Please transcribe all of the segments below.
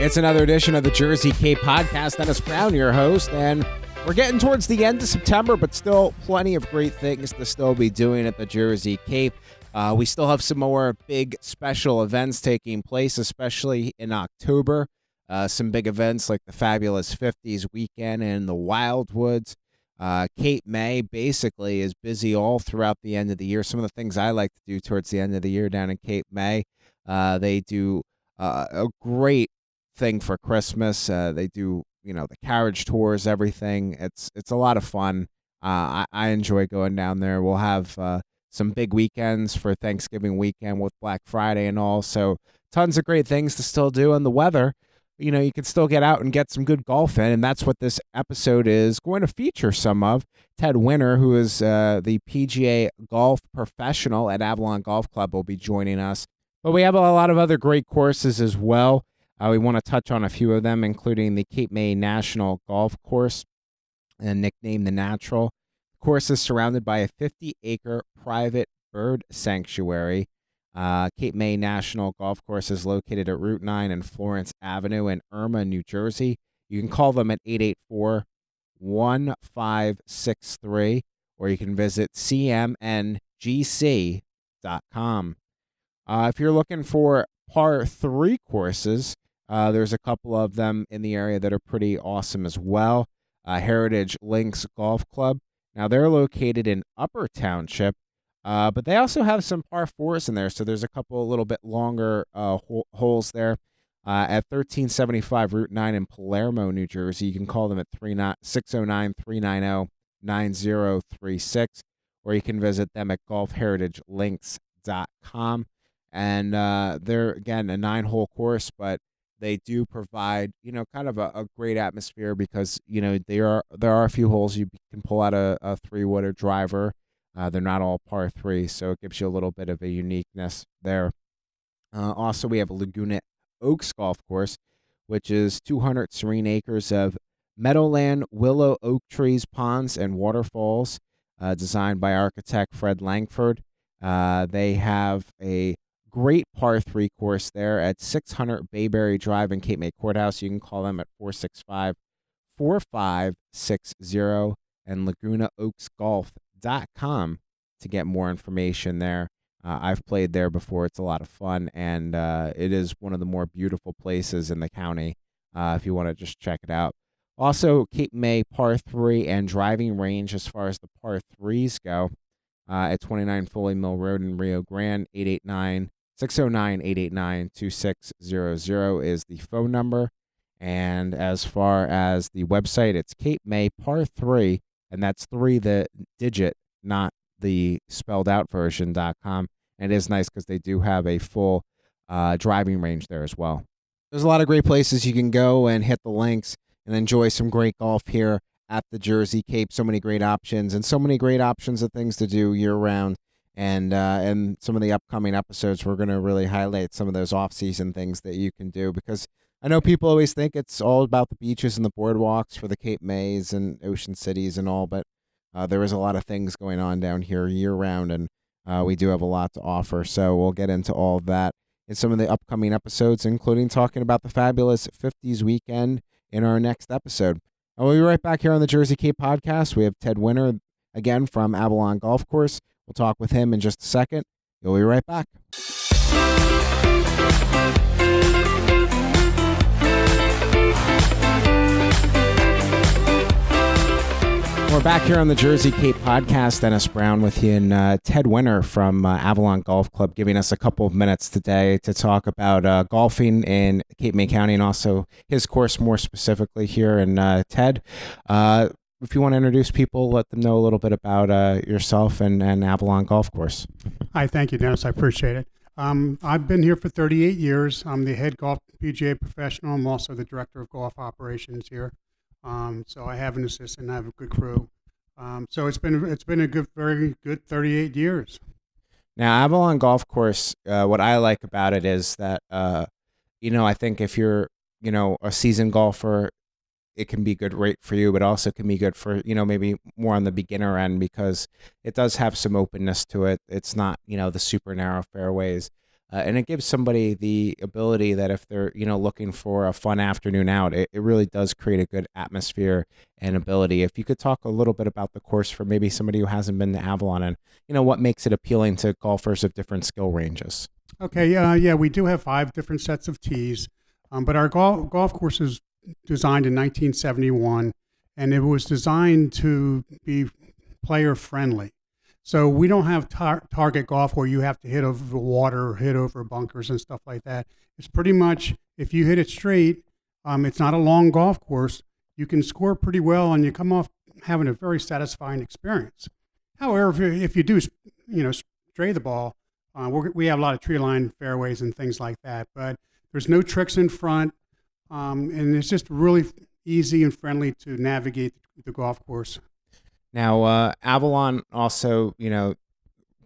It's another edition of the Jersey Cape podcast. Dennis Brown, your host, and we're getting towards the end of September, but still plenty of great things to still be doing at the Jersey Cape. We still have some more big special events taking place, especially in October. Some big events like the Fabulous 50s weekend in the Wildwoods. Cape May basically is busy all throughout the end of the year. Some of the things I like to do towards the end of the year down in Cape May, they do a great thing for Christmas. They do, the carriage tours, everything. It's a lot of fun. I enjoy going down there. We'll have some big weekends for Thanksgiving weekend with Black Friday and all. So tons of great things to still do. And the weather, you can still get out and get some good golf in. And that's what this episode is going to feature some of. Ted Winter, who is the PGA golf professional at Avalon Golf Club, will be joining us. But we have a lot of other great courses as well. We want to touch on a few of them, including the Cape May National Golf Course, and nicknamed the Natural. The course is surrounded by a 50-acre private bird sanctuary. Cape May National Golf Course is located at Route 9 and Florence Avenue in Irma, New Jersey. You can call them at 884-1563, or you can visit cmngc.com. If you're looking for par 3 courses, there's a couple of them in the area that are pretty awesome as well. Heritage Links Golf Club. Now, they're located in Upper Township, but they also have some par 4s in there, so there's a couple a little bit longer holes there. At 1375 Route 9 in Palermo, New Jersey, you can call them at 609-390-9036, or you can visit them at golfheritagelinks.com. And they're, again, a 9-hole course, but they do provide, kind of a great atmosphere because, there are a few holes you can pull out a 3-wooder driver. They're not all par 3, so it gives you a little bit of a uniqueness there. Also, we have Laguna Oaks Golf Course, which is 200 serene acres of meadowland, willow, oak trees, ponds, and waterfalls, designed by architect Fred Langford. They have a great par 3 course there at 600 Bayberry Drive in Cape May Courthouse. You can call them at 465-4560 and LagunaOaksGolf.com to get more information there. I've played there before. It's a lot of fun, and it is one of the more beautiful places in the county if you want to just check it out. Also, Cape May par 3 and driving range as far as the par 3s go at 29 Foley Mill Road in Rio Grande. 609-889-2600 is the phone number. And as far as the website, it's Cape May Par 3, and that's 3 the digit, not the spelled out version.com. And it is nice because they do have a full driving range there as well. There's a lot of great places you can go and hit the links and enjoy some great golf here at the Jersey Cape. So many great options and so many great options of things to do year round. And some of the upcoming episodes, we're going to really highlight some of those off-season things that you can do, because I know people always think it's all about the beaches and the boardwalks for the Cape Mays and Ocean Cities and all, but there is a lot of things going on down here year-round, and we do have a lot to offer. So we'll get into all of that in some of the upcoming episodes, including talking about the Fabulous 50s weekend in our next episode. And we'll be right back here on the Jersey Cape podcast. We have Ted Winter, again, from Avalon Golf Course. We'll talk with him in just a second. We'll be right back. We're back here on the Jersey Cape podcast. Dennis Brown with you, and Ted Winter from Avalon Golf Club giving us a couple of minutes today to talk about golfing in Cape May County and also his course more specifically here. And Ted, if you want to introduce people, let them know a little bit about yourself and Avalon Golf Course. Hi, thank you, Dennis. I appreciate it. I've been here for 38 years. I'm the head golf PGA professional. I'm also the director of golf operations here. So I have an assistant. I have a good crew. So it's been a very good 38 years. Now, Avalon Golf Course, what I like about it is that, I think if you're, a seasoned golfer, it can be good rate for you, but also can be good for, maybe more on the beginner end, because it does have some openness to it. It's not, the super narrow fairways. and it gives somebody the ability that if they're looking for a fun afternoon out, it really does create a good atmosphere and ability. If you could talk a little bit about the course for maybe somebody who hasn't been to Avalon, and what makes it appealing to golfers of different skill ranges. Okay, yeah, we do have 5 different sets of tees, but our golf course is designed in 1971, and it was designed to be player friendly. So we don't have target golf where you have to hit over the water or hit over bunkers and stuff like that. It's pretty much, if you hit it straight, it's not a long golf course, you can score pretty well and you come off having a very satisfying experience. However, if you do, stray the ball, we have a lot of tree line fairways and things like that, but there's no tricks in front, and it's just really easy and friendly to navigate the golf course. Now, Avalon also,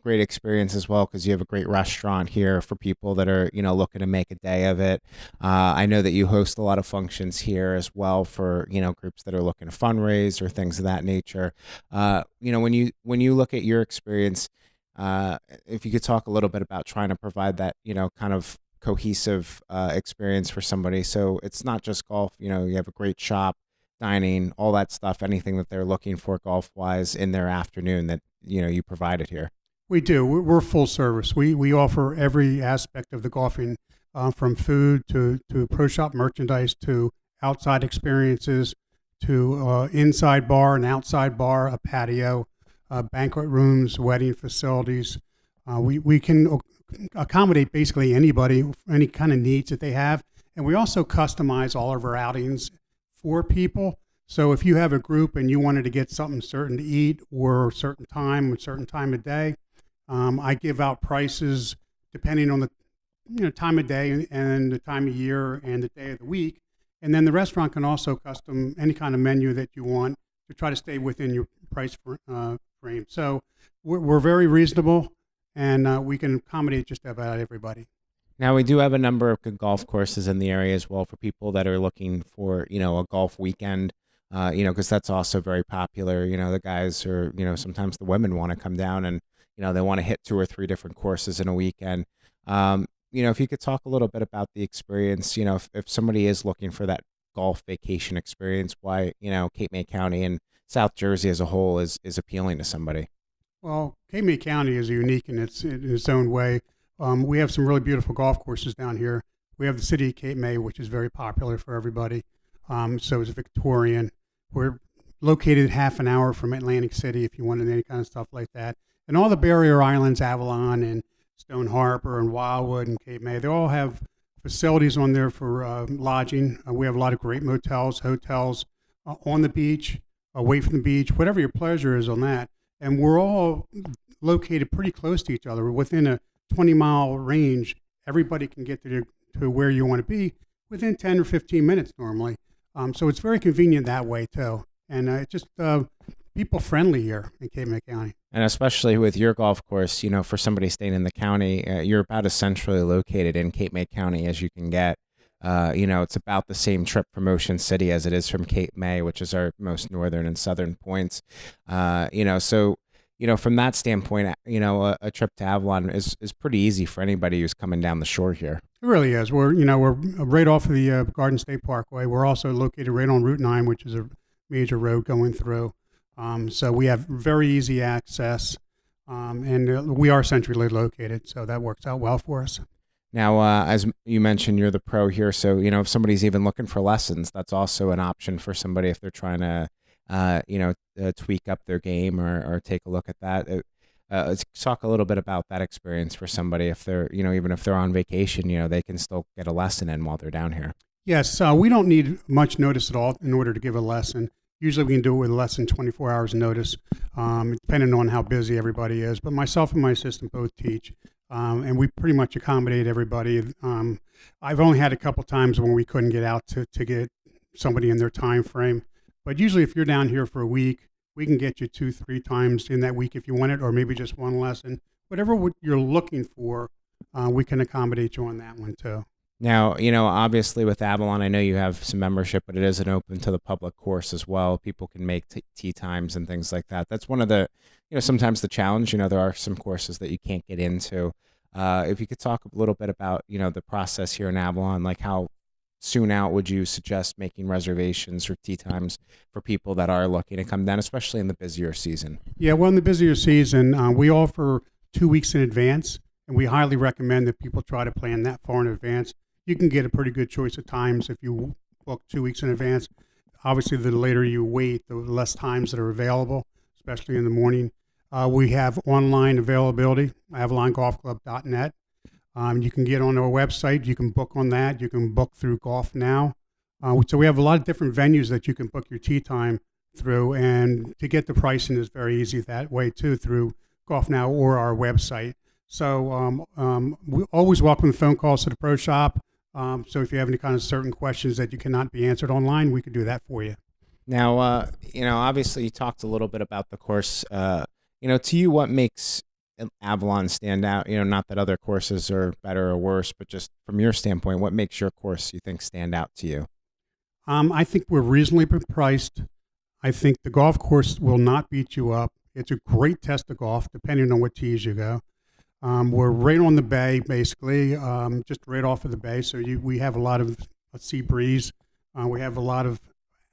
great experience as well because you have a great restaurant here for people that are, looking to make a day of it. I know that you host a lot of functions here as well for, groups that are looking to fundraise or things of that nature. When you look at your experience, if you could talk a little bit about trying to provide that, kind of cohesive experience for somebody. So it's not just golf, you have a great shop, dining, all that stuff, anything that they're looking for golf wise in their afternoon that, you provided here. We do. We're full service. We offer every aspect of the golfing, from food to pro shop merchandise to outside experiences to inside bar and outside bar, a patio, banquet rooms, wedding facilities. We can accommodate basically anybody, any kind of needs that they have. And we also customize all of our outings for people. So if you have a group and you wanted to get something certain to eat or a certain time of day, I give out prices depending on the time of day and the time of year and the day of the week. And then the restaurant can also custom any kind of menu that you want to try to stay within your price frame. So we're very reasonable, and we can accommodate just about everybody. Now, we do have a number of good golf courses in the area as well for people that are looking for, a golf weekend, because that's also very popular. The guys are, sometimes the women want to come down and, they want to hit 2 or 3 different courses in a weekend. If you could talk a little bit about the experience, if somebody is looking for that golf vacation experience, why, Cape May County and South Jersey as a whole is appealing to somebody. Well, Cape May County is unique in its own way. We have some really beautiful golf courses down here. We have the city of Cape May, which is very popular for everybody. So is Victorian. We're located half an hour from Atlantic City if you wanted any kind of stuff like that. And all the barrier islands, Avalon and Stone Harbor and Wildwood and Cape May, they all have facilities on there for lodging. We have a lot of great motels, hotels on the beach, away from the beach, whatever your pleasure is on that. And we're all located pretty close to each other. We're within a 20-mile range. Everybody can get to where you want to be within 10 or 15 minutes normally. So it's very convenient that way too. And it's just people friendly here in Cape May County. And especially with your golf course, for somebody staying in the county, you're about as centrally located in Cape May County as you can get. It's about the same trip from Ocean City as it is from Cape May, which is our most northern and southern points. So from that standpoint, a trip to Avalon is pretty easy for anybody who's coming down the shore here. It really is. We're right off of the Garden State Parkway. We're also located right on Route 9, which is a major road going through. So we have very easy access, and we are centrally located, so that works out well for us. Now, as you mentioned, you're the pro here, so if somebody's even looking for lessons, that's also an option for somebody if they're trying to, tweak up their game or take a look at that. Let's talk a little bit about that experience for somebody if they're, even if they're on vacation, they can still get a lesson in while they're down here. Yes, we don't need much notice at all in order to give a lesson. Usually we can do it with less than 24 hours notice, depending on how busy everybody is. But myself and my assistant both teach, and we pretty much accommodate everybody. I've only had a couple times when we couldn't get out to get somebody in their time frame. But usually if you're down here for a week, we can get you 2-3 times in that week if you want it, or maybe just one lesson. Whatever you're looking for, we can accommodate you on that one too. Now, obviously with Avalon, I know you have some membership, but it is an open to the public course as well. People can make tee times and things like that. That's one of the, sometimes the challenge. There are some courses that you can't get into. If you could talk a little bit about, the process here in Avalon, like how soon out would you suggest making reservations or tee times for people that are looking to come down, especially in the busier season? Yeah, well, in the busier season, we offer 2 weeks in advance, and we highly recommend that people try to plan that far in advance. You can get a pretty good choice of times if you book 2 weeks in advance. Obviously, the later you wait, the less times that are available, especially in the morning. We have online availability, avalongolfclub.net. You can get on our website. You can book on that. You can book through Golf Now. So we have a lot of different venues that you can book your tee time through, and to get the pricing is very easy that way too, through Golf Now or our website. So we always welcome phone calls to the pro shop. So if you have any kind of certain questions that you cannot be answered online, we could do that for you. Now, obviously you talked a little bit about the course. To you, what makes Avalon stand out? Not that other courses are better or worse, but just from your standpoint, what makes your course, you think, stand out to you? I think we're reasonably priced. I think the golf course will not beat you up. It's a great test of golf, depending on what tees you go. We're right on the bay, basically, just right off of the bay. So we have a lot of sea breeze. We have a lot of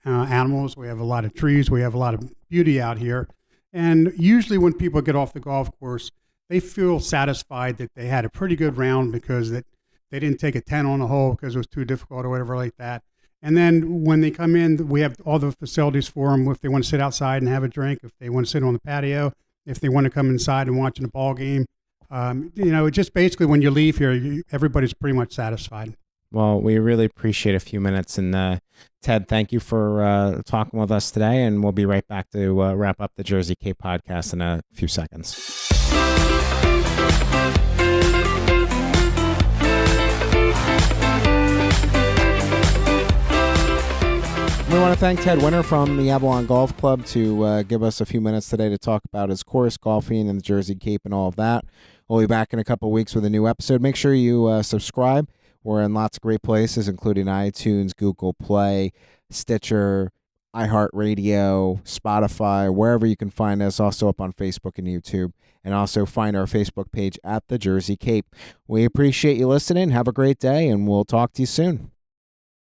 animals. We have a lot of trees. We have a lot of beauty out here. And usually when people get off the golf course, they feel satisfied that they had a pretty good round because that they didn't take a 10 on a hole because it was too difficult or whatever like that. And then when they come in, we have all the facilities for them. If they want to sit outside and have a drink, if they want to sit on the patio, if they want to come inside and watch a ball game, just basically when you leave here, everybody's pretty much satisfied. Well, we really appreciate a few minutes. And Ted, thank you for talking with us today. And we'll be right back to wrap up the Jersey Cape podcast in a few seconds. We want to thank Ted Winter from the Avalon Golf Club to give us a few minutes today to talk about his course, golfing, and the Jersey Cape and all of that. We'll be back in a couple of weeks with a new episode. Make sure you subscribe. We're in lots of great places, including iTunes, Google Play, Stitcher, iHeartRadio, Spotify, wherever you can find us. Also up on Facebook and YouTube. And also find our Facebook page at the Jersey Cape. We appreciate you listening. Have a great day, and we'll talk to you soon.